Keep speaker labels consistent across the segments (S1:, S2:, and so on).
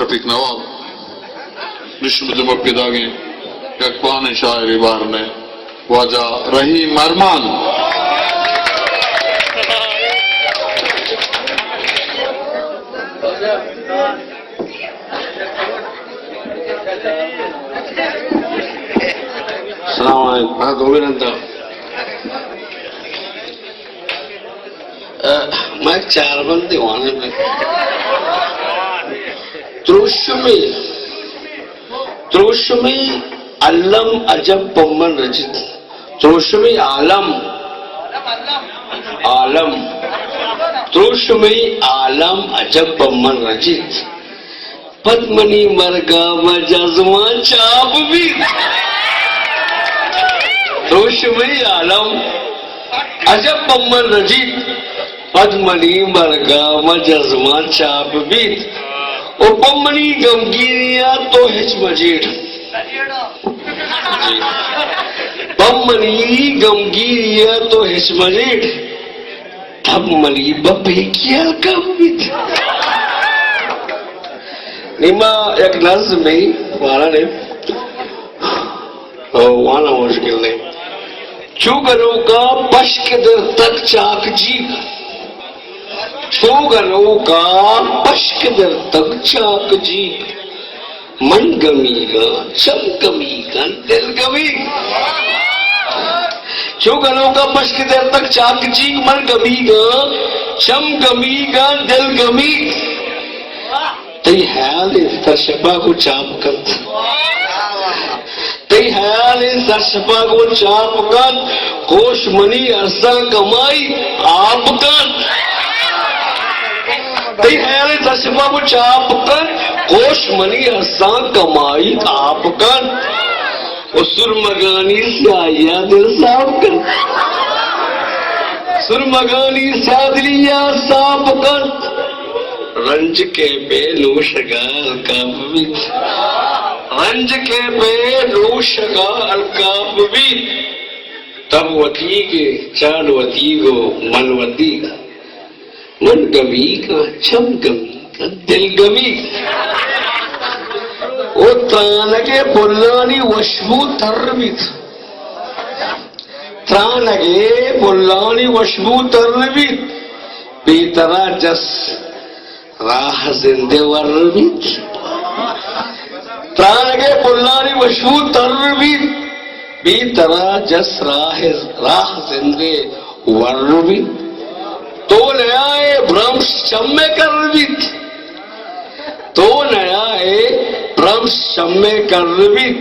S1: رفیق نواب نشمت مبتدا گئے اقوان شاعری بار میں واجہ رحیم ارمان
S2: السلام علیکم. ہاں گوبیندا میں چار بندے وانے میں تروشمی علم عجب پمن رجت تروشمی عالم تروشمی عالم عجب پمن رجت پدمنی مرگا مجازمان چاپ بھی تروشمی عالم عجب پمن رجت پدمنی مرگا مجازمان چاپ بھی او پمنی گمگیریا تو ہچ مجیڑ پمنی گمگیریا تو ہچ مجیڑ تب ملی بپے کیا کم بیت نیمہ ایک نظم میں وانا نے وانا مشکل نے چوگروں کا پشک در تک چاک جیب چوگروں کا پشک در تک چاک جیب من گمی گا چم گمی گا دل گمی چوگروں کا پشک در تک چاک جیب من گمی گا چم گمی گا دل گمی تی حیال سرشپا کو چاپ کرت تی حیال سرشپا کو چاپ کرت کوش منی عرصہ کمائی آپ کرت تی حیال سرشپا کو چاپ کرت کوش منی عرصہ کمائی آپ کرت سرمگانی سے آیا دل صاف کرت سرمگانی سے آدلیا صاف کرت رنج کے بے نوشگار کا ببیت رنج کے بے نوشگار کا ببیت تب وطی کے چال وطی گو من وطی گا من گمی کا چم گمی کا دل گمی او ترانگے بلانی وشبو تربیت ترانگے بلانی وشبو تربیت بیترا جس راہ زندے وربیت ترانگے بلانی وشبو تربیت بیترا جس راہ زندے وربیت تو نیائے برمش چمے کربیت تو نیائے برمش چمے کربیت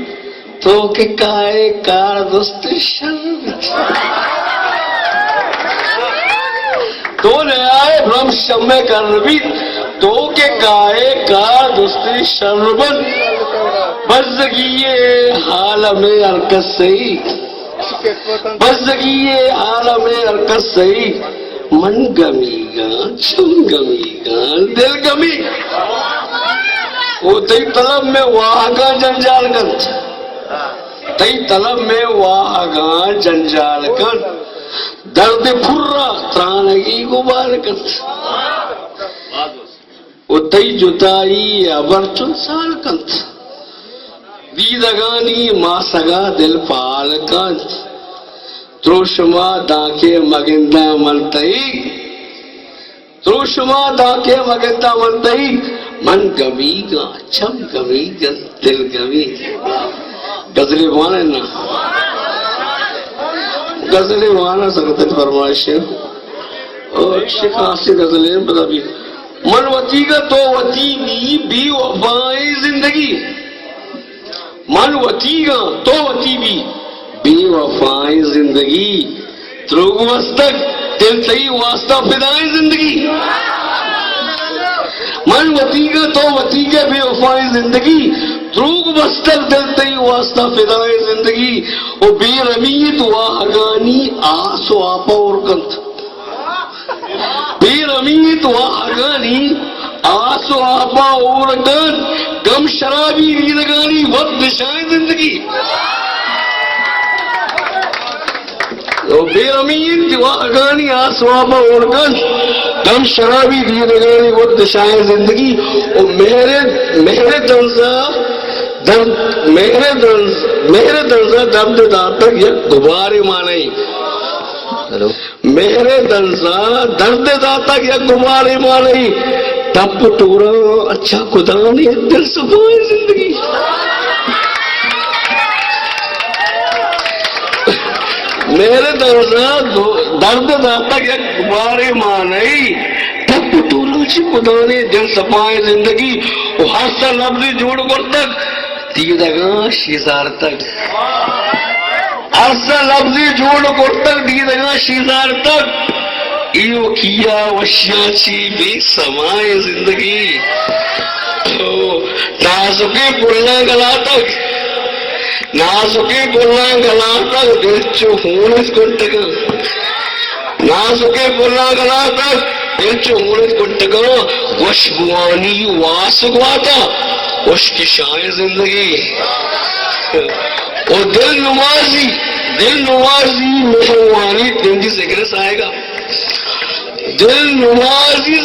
S2: تو کہ کائے کار دست شربیت تو نیائے برمش چمے کربیت تو کہ کائے کار دست شربت بزدگیے حال میں ارکت سہی بزدگیے حال میں ارکت سہی من گمی گا چم گمی گا دل گمی وہ تی طلب میں واہگا جنجال گنت تی طلب میں واہگا جنجال گنت درد پھرہ ترانگی گبار گنت وہ تی جتائی عبر چن سال گنت دیدگانی ماسگا دل پال گنت تروشما داکے مگندہ منتہی تروشما داکے مگندہ منتہی من گمی گا چم گمی گا دل گمی غزلی وانا نا غزلی وانا سکتن فرمائش ہے اور شیخ آسی غزلی بتا بھی من وطی گا تو وطی بھی وفائی زندگی من وطی گا تو وطی بھی بے وفائی زندگی تروگ وستک دل تئی واسطہ فدائی زندگی من وطی گا تو وطی گا بے وفائی زندگی تروگ وستک دل تئی واسطہ فدائی زندگی او بے رمیت واہگانی آس و آپا اور کنت بے رمیت واہگانی آس و آپا اور کنت گم شرابی ریدگانی وقت دشائیں زندگی بے امید واہگانی آسوابا اڑکن دم شرابی دیے نگرانی وہ دشائے زندگی اور مہر دنزہ درد داتک یا غبار مانئی مہر دنزہ درد داتک یا غبار مانئی تب ٹورا اچھا خدا نے دل صفائے زندگی میرے درد داتا یا غبار مانئی تب ٹورا چی خدا نے دل صفائے زندگی وہ ہر سا لفظ جوڑ کر تک دیدگاں شیزار تک ہر سا لفظ جوڑ کر تک دیدگاں شیزار تک ایو کیا وشیا چی بے سمائے زندگی نازکے بلنا گلا تک نازکے بلنا گلا تک دل چو ہونس کنٹگا نازکے بلنا گلا تک دل چو ہونس کنٹگا وش بوانی واسگواتا وش کی شائع زندگی اور دل نمازی مہروانی دن کی سکرس آئے گا دل نمازی